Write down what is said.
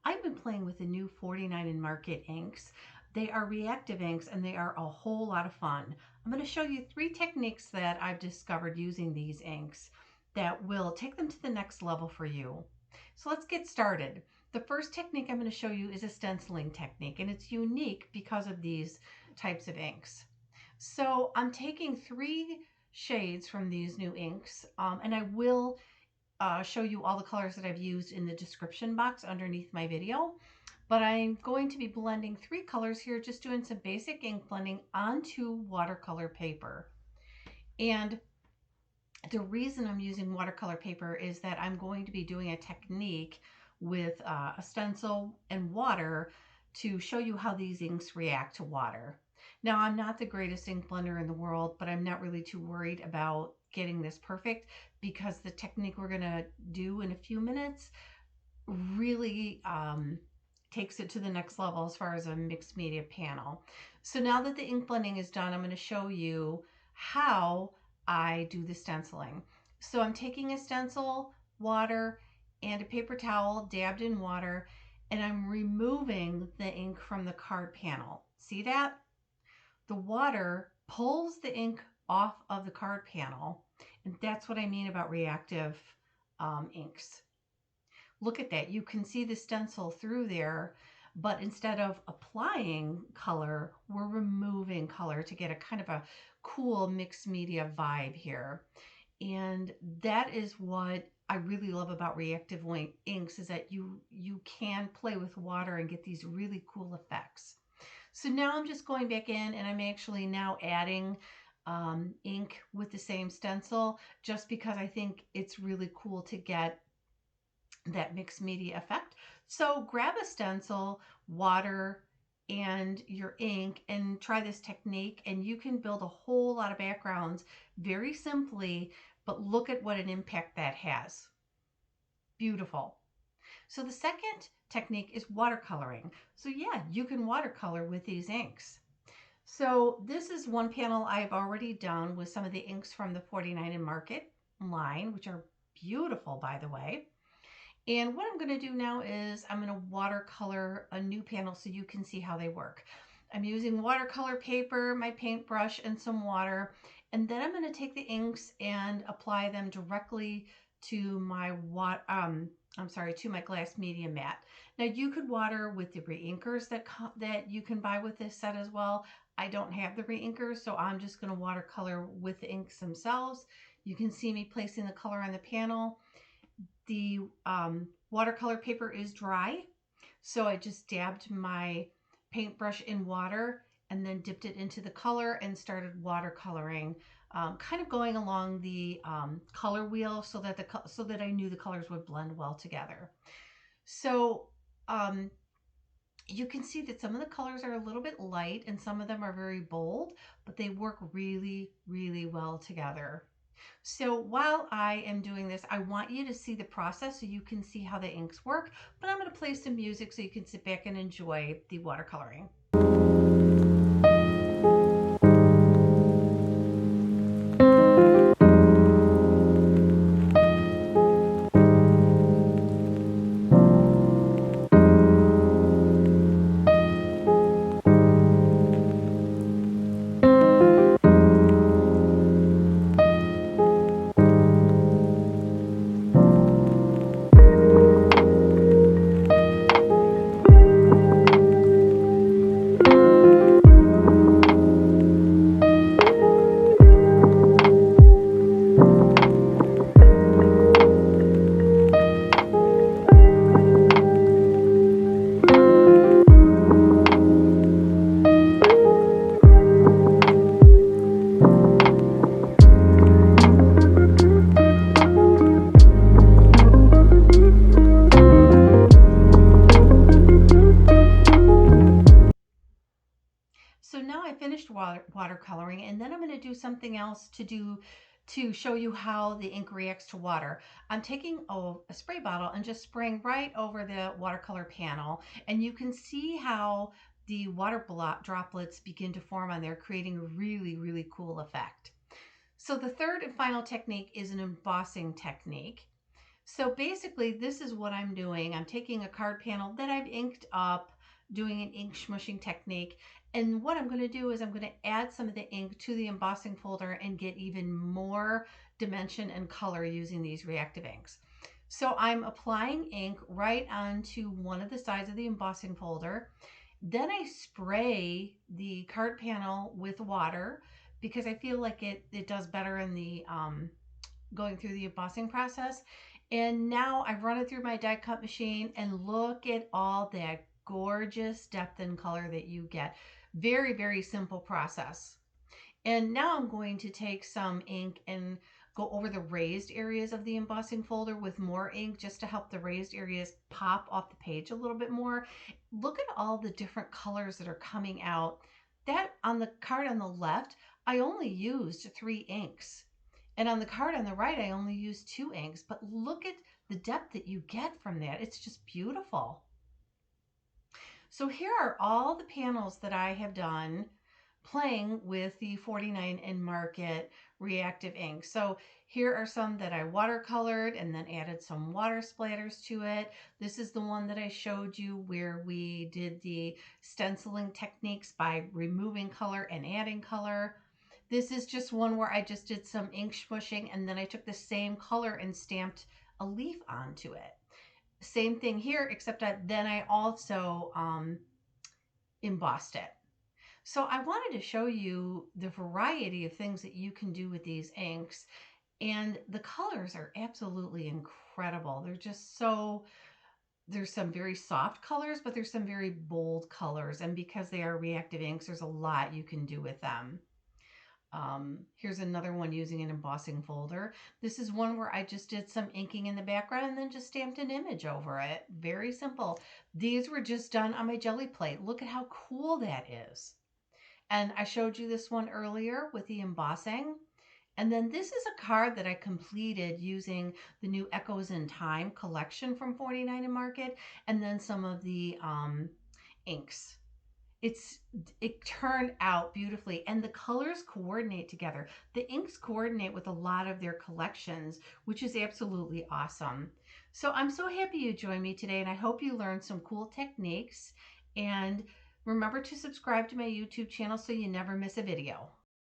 I've been playing with the new 49 in Market inks. They are reactive inks and they are a whole lot of fun. I'm going to show you 3 techniques that I've discovered using these inks that will take them to the next level for you. So let's get started. The first technique I'm going to show you is a stenciling technique, and it's unique because of these types of inks. So I'm taking 3 shades from these new inks, and I will show you all the colors that I've used in the description box underneath my video. But I'm going to be blending 3 colors here, just doing some basic ink blending onto watercolor paper. And the reason I'm using watercolor paper is that I'm going to be doing a technique with a stencil and water to show you how these inks react to water. Now, I'm not the greatest ink blender in the world, but I'm not really too worried about getting this perfect because the technique we're going to do in a few minutes really takes it to the next level as far as a mixed media panel. So now that the ink blending is done, I'm going to show you how I do the stenciling. So I'm taking a stencil, water, and a paper towel dabbed in water, and I'm removing the ink from the card panel. See that? The water pulls the ink off of the card panel, and that's what I mean about reactive inks. Look at that. You can see the stencil through there, but instead of applying color, we're removing color to get a kind of a cool mixed media vibe here. And that is what I really love about reactive inks, is that you can play with water and get these really cool effects. So now I'm just going back in and I'm actually now adding ink with the same stencil, just because I think it's really cool to get that mixed media effect. So grab a stencil, water, and your ink and try this technique, and you can build a whole lot of backgrounds very simply, but look at what an impact that has. Beautiful. So the second technique is watercoloring. So yeah, you can watercolor with these inks. So this is one panel I've already done with some of the inks from the 49 in Market line, which are beautiful, by the way. And what I'm going to do now is I'm going to watercolor a new panel so you can see how they work. I'm using watercolor paper, my paintbrush, and some water. And then I'm going to take the inks and apply them directly to my to my glass media mat. Now you could water with the reinkers that you can buy with this set as well. I don't have the reinkers, so I'm just going to watercolor with the inks themselves. You can see me placing the color on the panel. The watercolor paper is dry, so I just dabbed my paintbrush in water and then dipped it into the color and started watercoloring, kind of going along the color wheel so that I knew the colors would blend well together. So you can see that some of the colors are a little bit light and some of them are very bold, but they work really, really well together. So while I am doing this, I want you to see the process so you can see how the inks work, but I'm going to play some music so you can sit back and enjoy the watercoloring. So now I finished watercoloring, and then I'm going to do something else to show you how the ink reacts to water. I'm taking a spray bottle and just spraying right over the watercolor panel, and you can see how the water droplets begin to form on there, creating a really, really cool effect. So the third and final technique is an embossing technique. So basically, this is what I'm doing. I'm taking a card panel that I've inked up, doing an ink smushing technique. And what I'm going to do is I'm going to add some of the ink to the embossing folder and get even more dimension and color using these reactive inks. So I'm applying ink right onto one of the sides of the embossing folder. Then I spray the card panel with water because I feel like it does better in the going through the embossing process. And now I've run it through my die cut machine, and look at all that gorgeous depth and color that you get. Very, very simple process. And now I'm going to take some ink and go over the raised areas of the embossing folder with more ink just to help the raised areas pop off the page a little bit more. Look at all the different colors that are coming out. That on the card on the left, I only used 3 inks. And on the card on the right, I only used 2 inks. But look at the depth that you get from that. It's just beautiful. So here are all the panels that I have done playing with the 49 in Market reactive ink. So here are some that I watercolored and then added some water splatters to it. This is the one that I showed you where we did the stenciling techniques by removing color and adding color. This is just one where I just did some ink smushing and then I took the same color and stamped a leaf onto it. Same thing here, except that then I also embossed it. So I wanted to show you the variety of things that you can do with these inks. And the colors are absolutely incredible. They're just so, there's some very soft colors, but there's some very bold colors. And because they are reactive inks, there's a lot you can do with them. Here's another one using an embossing folder. This is one where I just did some inking in the background and then just stamped an image over it. Very simple. These were just done on my jelly plate. Look at how cool that is. And I showed you this one earlier with the embossing. And then this is a card that I completed using the new Echoes in Time collection from 49 in Market, and then some of the inks. It's it turned out beautifully, and the colors coordinate together. The inks coordinate with a lot of their collections, which is absolutely awesome. So I'm so happy you joined me today, and I hope you learned some cool techniques. And remember to subscribe to my YouTube channel so you never miss a video.